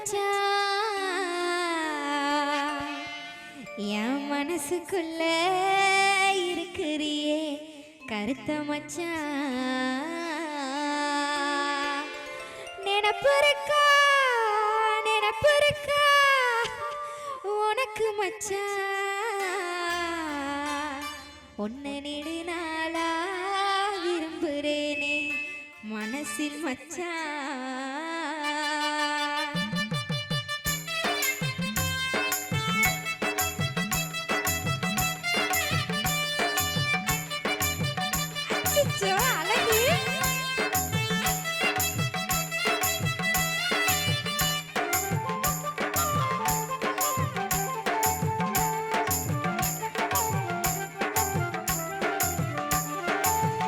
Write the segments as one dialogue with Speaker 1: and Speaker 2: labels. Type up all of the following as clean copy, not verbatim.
Speaker 1: மச்சான் என் மனசுக்குள்ள இருக்கிறியே கருத்த மச்சான் நினப்பு இருக்கா உனக்கு மச்சான் உன்னை நெடுநாளா விரும்புறேனே மனசில் மச்சான்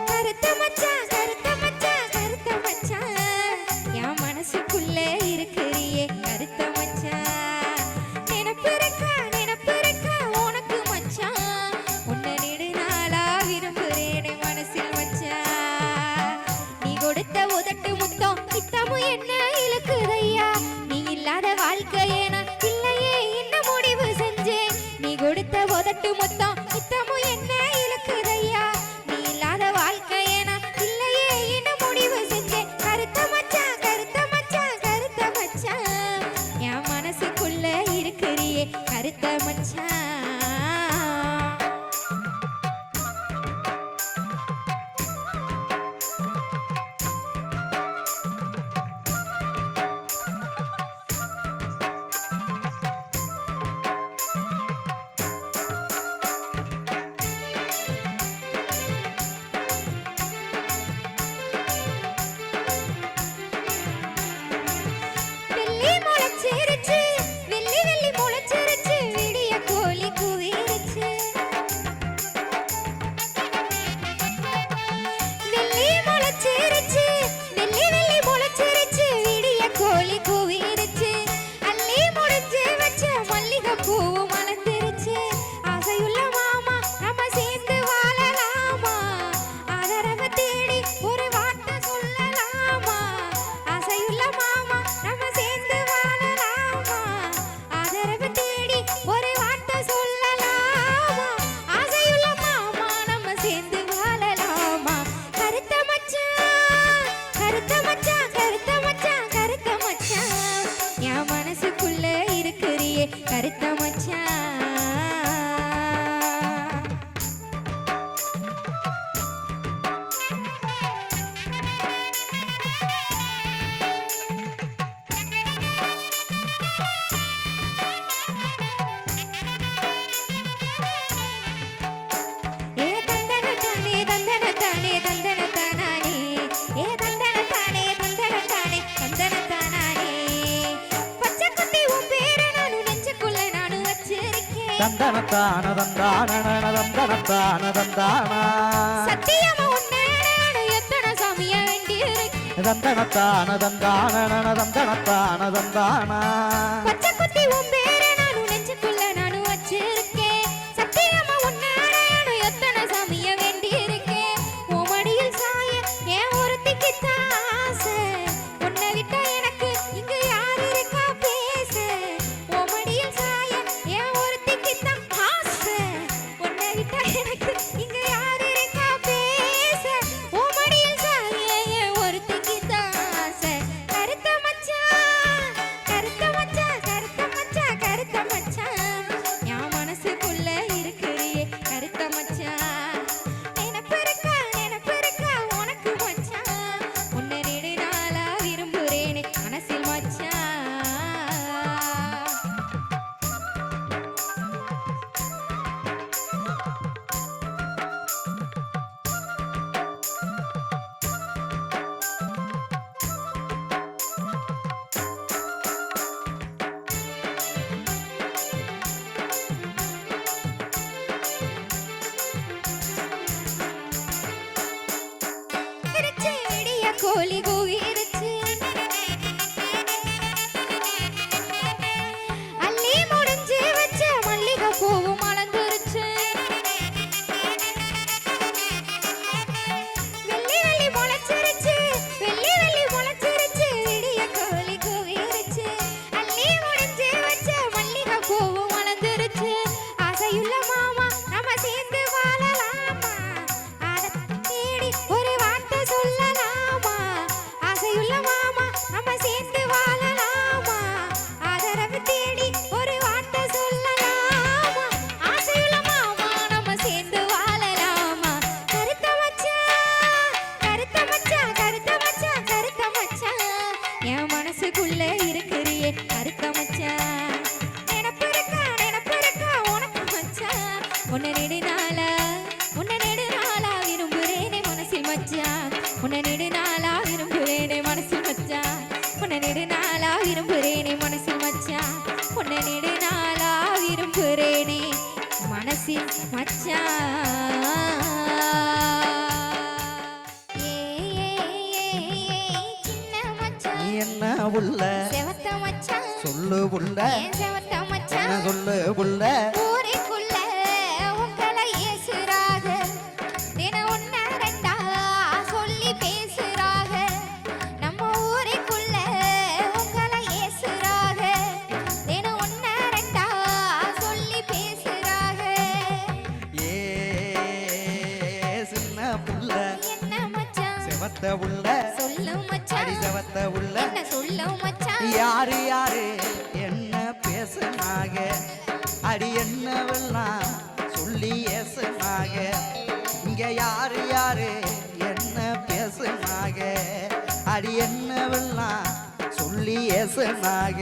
Speaker 1: கருத்த மச்சான் கருத்த மச்சான்
Speaker 2: தந்தனத்தான
Speaker 1: சத்தியமா உன்னை எத்தனை சாமிய வேண்டியிருக்கு
Speaker 2: தந்தனத்தான
Speaker 1: பச்சை குத்தி உன் பேரை நானும் நெஞ்சுக்குள்ள நானும் வச்சிருக்கேன் சத்தியமா உன்னை எத்தனை சாமிய வேண்டியிருக்கேன் உன் மடியில் சாய என் ஒருத்திக்கு தாசை உன்னை விட்டா எனக்கு இங்கு யாரு இருக்கா பேச உன் மடியில் சாய என் ஒருத்திக்கு தான் ஆசை உன்னை விட்டா எனக்கு இங்க யாரு இருக்கா பேச உன் மடியில் சாய என் ஒருத்திக்கு தான் ஆசை கருத்த மச்சான் கருத்த மச்சான் கருத்த மச்சான் கருத்த மச்சான் என் மனசுக்குள்ள இருக்கிறியே கருத்த மச்சான் நினப்பு இருக்கா உனக்கு மச்சான் உன்னை நெடுநாளா விரும்புறேனே மனசில் மச்சான் கோழி கூவிருச்சு அள்ளி முடிஞ்சு வச்ச மல்லிகை பூவும் மலர்ந்துருச்சு வெள்ளி வெள்ளி முளைச்சிருச்சு விடிய கோழி கூவிருச்சு
Speaker 2: சொல்லு புள்ள
Speaker 1: ஏன் செவத்த
Speaker 2: என்ன
Speaker 1: மச்சான்
Speaker 2: சொல்லு புள்ள
Speaker 1: ஊருக்குள்ள உங்களை ஏசுறாக தினம் ஒன்னா ரெண்டா சொல்லி பேசுறாக நம்ம ஊருக்குள்ள உங்களை ஏசுறாக தினம் ஒன்னா ரெண்டா சொல்லி பேசுறாக
Speaker 2: ஏ சின்ன புள்ள
Speaker 1: என்ன மச்சான்
Speaker 2: செவத்த புள்ள
Speaker 1: சொல்லு
Speaker 2: அடி
Speaker 1: மச்சான்
Speaker 2: செவத்த புள்ள
Speaker 1: என்ன சொல்லு மச்சான்
Speaker 2: யாரு யாரு என்ன பேசுனாக அடி என்னவெல்லாம் சொல்லி ஏசுனாக இங்க யாரு யாரு என்ன பேசுனாக அடி என்னவெல்லாம் சொல்லி ஏசுனாக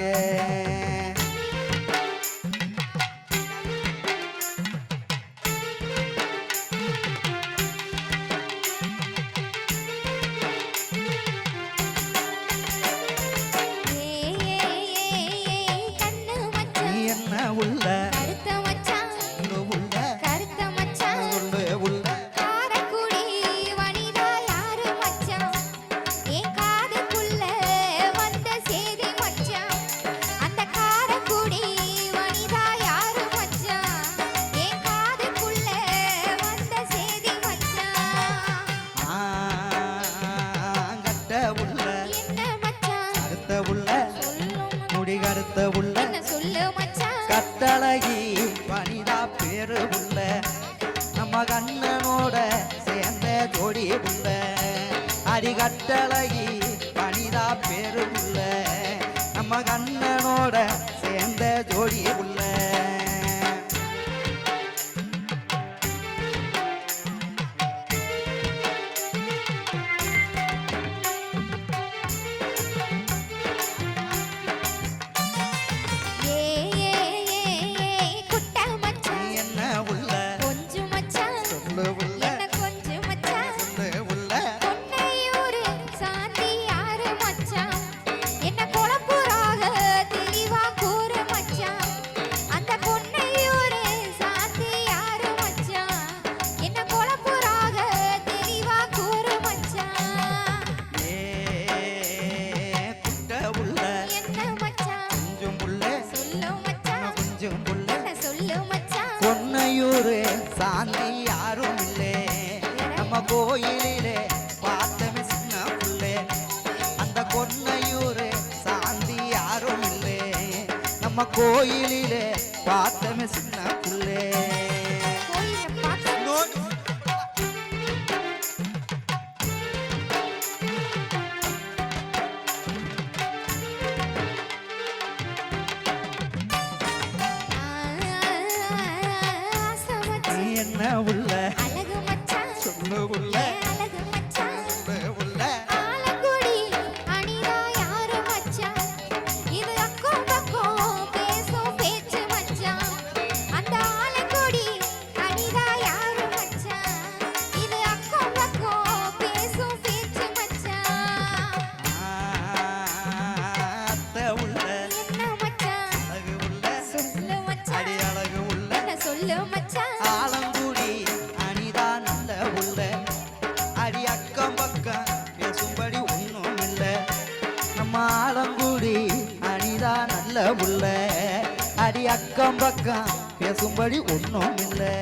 Speaker 1: கண்ணு
Speaker 2: நீ
Speaker 1: மச்சான்
Speaker 2: என்ன உள்ள
Speaker 1: கருத்த மச்சான்
Speaker 2: சொல்லு உள்ள
Speaker 1: கருத்த மச்சான்
Speaker 2: சொல்லு உள்ள
Speaker 1: காரக்குடி வனிதா யாரு மச்சான் என் காதுக்குள்ள வந்த சேதி மச்சான் அந்த காரக்குடி வனிதா யாரு மச்சான் என் காதுக்குள்ள வந்த சேதி மச்சான்
Speaker 2: கட்ட உள்ள
Speaker 1: என்ன மச்சான்
Speaker 2: கருத்த உள்ள
Speaker 1: சொல்லும்
Speaker 2: முடி கருத்த உள்ள
Speaker 1: என்ன சொல்லு மச்சான்
Speaker 2: கட்டழகி வனிதா பேரு உள்ள நம்ம கண்ணனோட சேர்ந்த ஜோடி உள்ள அடி கட்டழகி வனிதா பேரு உள்ள நம்ம கண்ணனோட சேர்ந்த ஜோடி உள்ள
Speaker 1: குட்ட
Speaker 2: நீ
Speaker 1: மச்சான்
Speaker 2: என்ன உள்ள
Speaker 1: கொஞ்சு மச்சான்
Speaker 2: சொல்லு உள்ள
Speaker 1: என்ன கொஞ்சு மச்சான்
Speaker 2: சொல்லு உள்ள
Speaker 1: பொன்னையூரு சாந்தி யாரு மச்சான் என்ன குழப்புறாக தெளிவா கூறு மச்சான் அந்த பொன்னையூரு சாந்தி யாரு மச்சான் என்ன குழப்புறாக தெளிவா கூறு மச்சான்
Speaker 2: ஏ குட்ட உள்ள
Speaker 1: என்ன மச்சான்
Speaker 2: கொஞ்சம் உள்ள
Speaker 1: சொல்லு மச்சான்
Speaker 2: கொஞ்சம் உள்ள
Speaker 1: என்ன சொல்லு மச்சான்
Speaker 2: பொன்னையூரு சாந்தி யாரும் இல்லே நம்ம கோயிலிலே பார்த்தமே சின்ன புள்ளே அந்த பொன்னையூரு சாந்தி யாரும் இல்லே நம்ம கோயிலிலே பார்த்தமே சின்ன புள்ளே
Speaker 1: கோயில பார்த்து ஆசை
Speaker 2: நீ
Speaker 1: மச்சான்
Speaker 2: என்ன உள்ள
Speaker 1: அழகு மச்சான்
Speaker 2: சொல்லு உள்ள
Speaker 1: அழகு மச்சான்
Speaker 2: சொல்லு உள்ள
Speaker 1: ஆலங்குடி அணிதா யாரு மச்சான் இது அக்கம் பக்கம் பேசும் பேச்சு மச்சான் அந்த ஆலங்குடி அணிதா யாரு மச்சான் இது அக்கம் பக்கம் பேசும் பேச்சு மச்சான்
Speaker 2: அத்தை உள்ள
Speaker 1: என்ன மச்சான்
Speaker 2: அழகு உள்ள
Speaker 1: சொல்லு மச்சான்
Speaker 2: அடி அழகு உள்ள
Speaker 1: என்ன சொல்லு மச்சான்
Speaker 2: ஆலங்குடி அனிதா நல்ல உள்ள அடி அக்கம் பக்கம் பேசும்படி ஒன்றும் இல்லை நம்ம ஆலங்குடி அனிதா நல்ல உள்ள அடி அக்கம் பக்கம் பேசும்படி ஒன்றும் இல்லை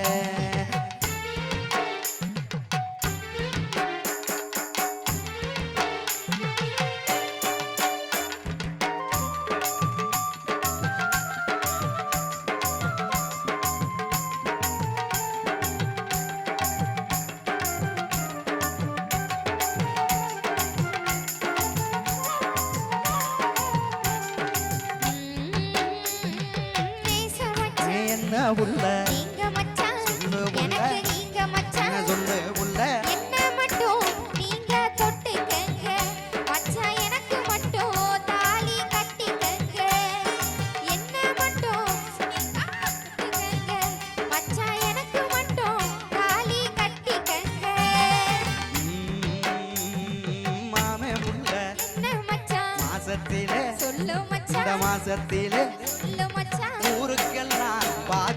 Speaker 1: நேச
Speaker 2: நீ
Speaker 1: மச்சான்
Speaker 2: என்ன உள்ள
Speaker 1: நீங்க மச்சான்
Speaker 2: சொல்லு உள்ள
Speaker 1: எனக்கு நீங்க
Speaker 2: என்ன
Speaker 1: மச்சான்
Speaker 2: சொல்லு உள்ள
Speaker 1: என்ன மட்டும் நீங்க தொட்டுக்கங்க மச்சான் எனக்கு மட்டும் தாலி கட்டிக்கங்க என்ன மட்டும் நீங்க தொட்டுக்கங்க மச்சான் எனக்கு மட்டும் தாலி கட்டிக்கங்க
Speaker 2: மாமே உள்ள
Speaker 1: என்ன மச்சான்
Speaker 2: மாசத்திலே
Speaker 1: சொல்லு
Speaker 2: இந்த
Speaker 1: மச்சான்
Speaker 2: மாசத்திலே
Speaker 1: சொல்லு மச்சான்
Speaker 2: ஊருக்கெல்லாம் பார்க்க